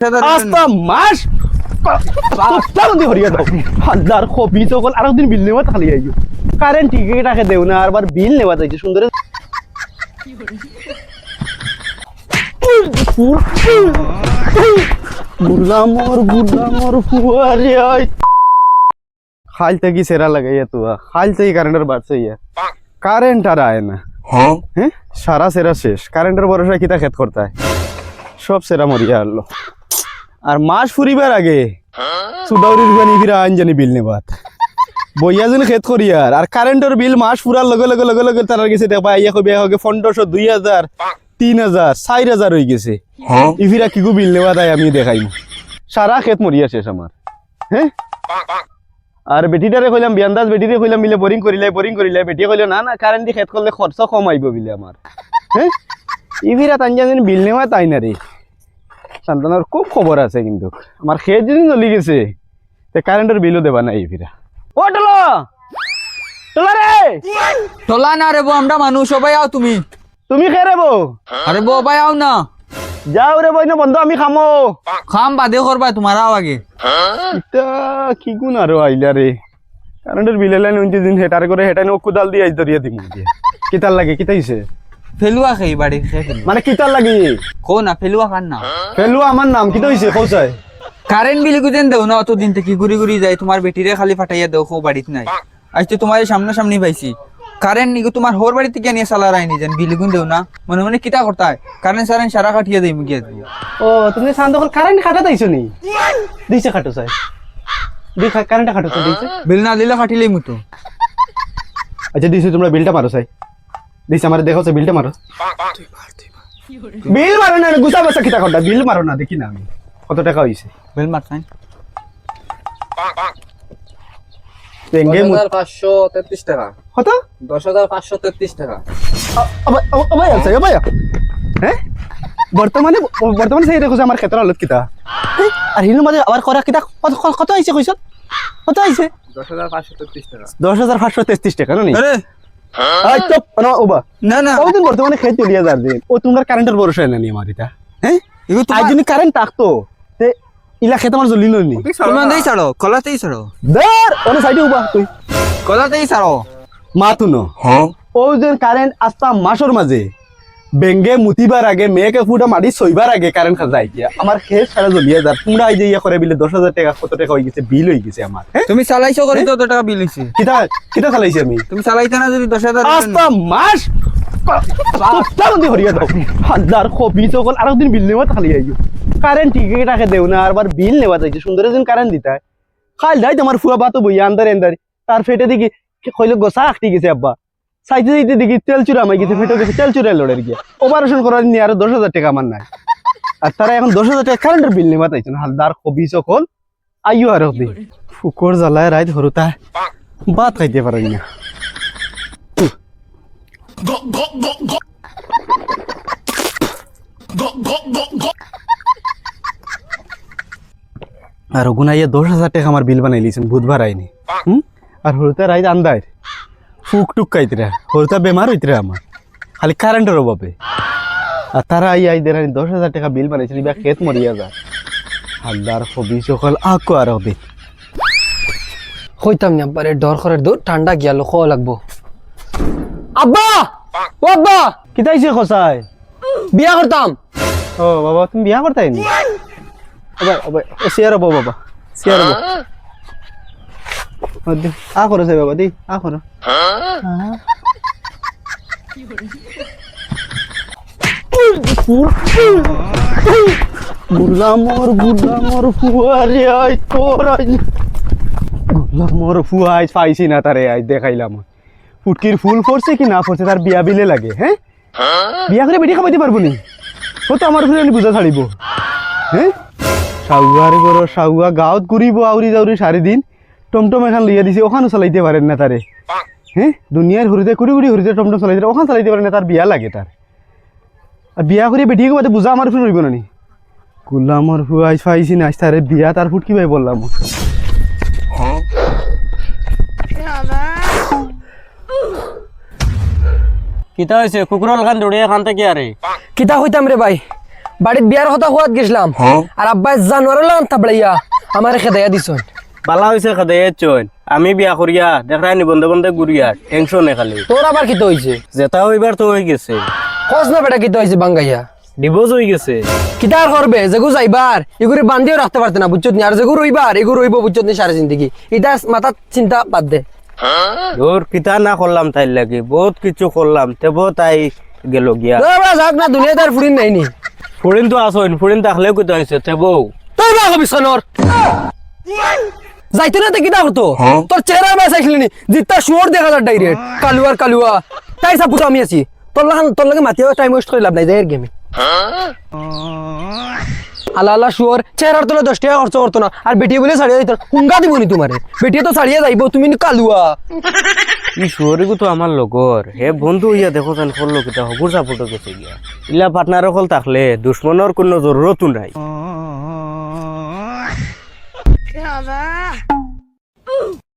আস্তা মাস বন্ধি হরিয়া দাও হাজার কপি সকল আরো দিন বিল নেওয়া খালি আইও কারেন্ট টিকিট আগে দেও না আরবার বিল নেওয়া যাইছে সুন্দর বুড়ামর ফুয়ারে আই খালতে কি সেরা লাগাইয়া তো খালতে কারেন্টের বাড়ছে ইয়া কারেন্ট আর আয় না হ্যাঁ সারা সেরা শেষ কারেন্টের ভরসা কিতা খেত করতে সব সেরা মরিয়া আনলো আর মাস ফুরিবার আগে সুদাউরির গানি ফিরা আইন জানি বিল নেবাত বইয়া যেন খেত করিয়ার আর কারেন্টের বিল মাস ফুরার লগে লগে লগে লগে তার গেছে দেখবা ইয়া কবে হবে 1500 2000 3000 4000 হয়ে গেছে ইফিরা কিগু বিল নেওয়া তাই আমি দেখাইম সারা খেত মরিয়া শেষ আমার হ্যাঁ আর বেটিটারে কইলাম বিয়ান্দাজ বেটিরে কইলাম মিলে বোরিং করিলাই বেটি কইলো না না কারেন্ট দি খেত করলে খরচ কম আইব বিলে আমার হ্যাঁ ইফিরা তানজান বিল নেওয়া তাই না রে সন্তানের খুব খবর আছে কিন্তু আমার খেত যদি চলি গেছে কারেন্টের বিলও দেবা না ইফিরা ও টলা টলা রে টলা না রে বো আমরা মানুষ সবাই আও তুমি খে রে বো আরে বো ভাই আও না যাও রে বই না বন্ধ আমি খামো খাম বাদে করবা তোমার আও আগে এটা কি গুণ আরো আইলা রে কারেন্টের বিল এলাইন 29 দিন হেটার করে হেটাই নো কুদাল দিয়ে আইজ ধরিয়া দিমু দিয়ে কিতার লাগে কিতাইছে ফেলুয়া খাই বাড়ি খেয়ে মানে কিতার লাগি কো না ফেলুয়া খান না ফেলুয়া আমার নাম কিতা হইছে কৌসাই কারেন্ট বিল গুদেন দেও না অত দিন থেকে ঘুরি ঘুরি যায় তোমার বেটিরে খালি ফাটাইয়া দেও কো বাড়িত নাই আজ তো তোমার সামনাসামনি পাইছি কারেন্ট নিগো তোমার হোর বাড়ি থেকে নিয়ে সালা রাইনি জান বিল গুন দেও না মনে মনে কিতা করতা হয় কারেন্ট সারা কাটিয়ে দেই মুগিয়া দিও ও তুমি সান্দকল কারেন্ট খাটা দাইছো নি দিছে খাটো চাই দেখা কারেন্ট খাটো চাই দিছে বিল না দিলে কাটিলেই মুতো আচ্ছা দিছে তোমরা বিলটা মারো চাই দিছে আমারে দেখো চাই বিলটা মারো বিল মারো না গুছা বসা কিতা করতা বিল মারো না দেখি না আমি কত টাকা হইছে বিল মারতাই তেঙ্গে 10,533 টাকা কত 10,533 টাকা ওবাই আছে ওবাই হ্যাঁ বর্তমানে সেই দেখো আমার ক্ষেত্র হালত কিতা আর হিনো মাঝে আবার করা কিতা কত হইছে কইছ কত হইছে 10,533 টাকা 10,533 টাকা নি আরে আই তো না ওবা না না ওই দিন বর্তমানে খেত চলিয়া যার দিন ও তোমার কারেন্টের ভরসা না নি আমার এটা হ্যাঁ ইগো আজ যদি কারেন্ট থাকতো তে ইলা খেত আমার জ্বলি নি তোমার দেই ছাড়ো কলাতেই ছাড়ো দর ওনে সাইডে উবা তুই কলাতেই ছাড়ো মাতুনো হ্যাঁ ও যে কারেন্ট আস্তা মাসের মাঝে বেঙ্গে মুতিবার আগে মেয়েকে ফুটা মাটি সইবার আগে কারেন্ট খাজাই গিয়া আমার খেত সারা জ্বলিয়া যার তোমরা আই যে ইয়া করে বিলে 10,000 টাকা কত টাকা হয়ে গেছে বিল হয়ে গেছে আমার তুমি চালাইছো করে তো টাকা বিল হইছে কিতা কিতা চালাইছি আমি তুমি চালাইতে না যদি 10,000 আস্তা মাস বন্ধি হরিয়া দাও হাজার কপি সকল আরো দিন বিল নেওয়া খালি আইও কারেন্ট টিকিট আগে দেও না আরবার বিল নেওয়া যাইছে সুন্দর দিন কারেন্ট দিতা খাল যাই তোমার ফুয়া বাতো বইয়া আন্দারে আন্দারে তার ফেটে দেখি কইলে গোসা আখটি গেছে আব্বা সাইতে সাইতে দেখি তেল চুরা মাই গেছে ফেটে দেখি তেল চুরা লড়ে গিয়া অপারেশন করার নিয়ে আরো 10,000 টাকা আমার নাই আর তারা এখন 10,000 টাকা কারেন্টের বিল নেওয়া চাইছে হাজার কপি সকল আইও আর হবে ফুকর জ্বালায় রাত হরুতা ভাত খাইতে পারেন না আর গুনাইয়া 10,000 টাকা আমার বিল বানাই লিছেন বুধবার আইনি আর হরুতা রাইত আন্দায় ফুক টুক খাইতরা হরুতা বেমার হইতরা আমার খালি কারেন্টের অভাবে আর তারা আই দের 10,000 টাকা বিল বানাইছেন ইবা খেত মরিয়া যায় হাজার কবি সকল আকো আর হবে হইতাম না পারে ডর করে দো ঠান্ডা গিয়া লোক লাগবো আব্বা ও আব্বা কিতাইছে খসাই বিয়া করতাম ও বাবা তুমি বিয়া করতাই নি আবার আবার শেয়ার হবো বাবা শেয়ার হবো আ করো সাই বাবা দি আ করো গুলামর ফুয়ারে আই তোর গুলামর ফুয়াই পাইছি না তারে আই দেখাইলাম ফুটকির ফুল পড়ছে কি না পড়ছে তার বিয়া বিলে লাগে হ্যাঁ বিয়া করে বেটি খাবাইতে পারবো নি ও তো আমার ফিরে বুঝা ছাড়িব হ্যাঁ সাউয়ার বড় সাউয়া গাঁৱত ঘুরিব আউরি যাউরি 4 দিন টমটম এখন লইয়া দিছে ওখানে চালাইতে পারেন না তারে হ্যাঁ দুনিয়ার ঘুরিতে কুড়ি কুড়ি ঘুরিতে টমটম চালাইতে ওখানে চালাইতে পারেন না তার বিয়া লাগে তার আর বিয়া করে বেটি খাবাইতে বুঝা আমার ফিরে রইব না নি গুলামর ফুয়াই পাইছি না তারে বিয়া তার ফুট কি ভাই বললাম কিতা হয়েছে কুকুরল খান দৌড়িয়ে খান থেকে আরে কিতা হইতাম রে ভাই বাড়িত বিয়ার কথা হওয়াত গেছিলাম আর আব্বাই জানোয়ার লান থাবড়াইয়া আমার খেদাইয়া দিছন বালা হয়েছে খাদাই চন আমি বিয়া করিয়া দেখাই নি বন্ধে বন্ধে ঘুরিয়া টেনশনে খালি তোর আবার কি তো হইছে যেটা হইবার তো হয়ে গেছে খোঁজ না বেটা কি তো হইছে বাঙ্গাইয়া ডিভোর্স হয়ে গেছে কিতার করবে যেগু যাইবার এগুলি বান্ধিও রাখতে পারতে না বুঝছত নি আর যেগু রইবার এগু রইব বুঝছত নি সারা জিন্দগি এটা মাথার চিন্তা বাদ দে ওর কিতা না করলাম তাই লাগি বহুত কিছু করলাম তেবো তাই গেল গিয়া যাক না দুনিয়া তার ফুরিন নাই নি ফুরিন তো আসইন ফুরিন থাকলেও কইতে হয়েছে তেবো তুই বা হবি সনর যাইতে না তো কিতা হতো তোর চেহারা বাস আসলি নি জিত্তা শুয়োর দেখা যায় ডাইরেক্ট কালুয়ার কালুয়া তাই সাপুতো আমি আছি তোর লাগে মাতিও টাইম ওয়েস্ট করে লাভ নাই যাই গেমে আল্লাহ আল্লাহ শুয়োর চেহারার তোলা 10 টাকা খরচ করতো না আর বেটি বলে ছাড়িয়ে দিত হুঙ্গা দিব নি তোমারে বেটি তো ছাড়িয়ে যাইব তুমি নি কালুয়া ই শুয়ারিগু তো আমার লগর হে বন্ধু ইয়া দেখো জান করলো কিতা হগুর সাপোর্ট গেছে গিয়া ইলা পার্টনার হল থাকলে দুশ্মনের কোনো জরুরতও নাই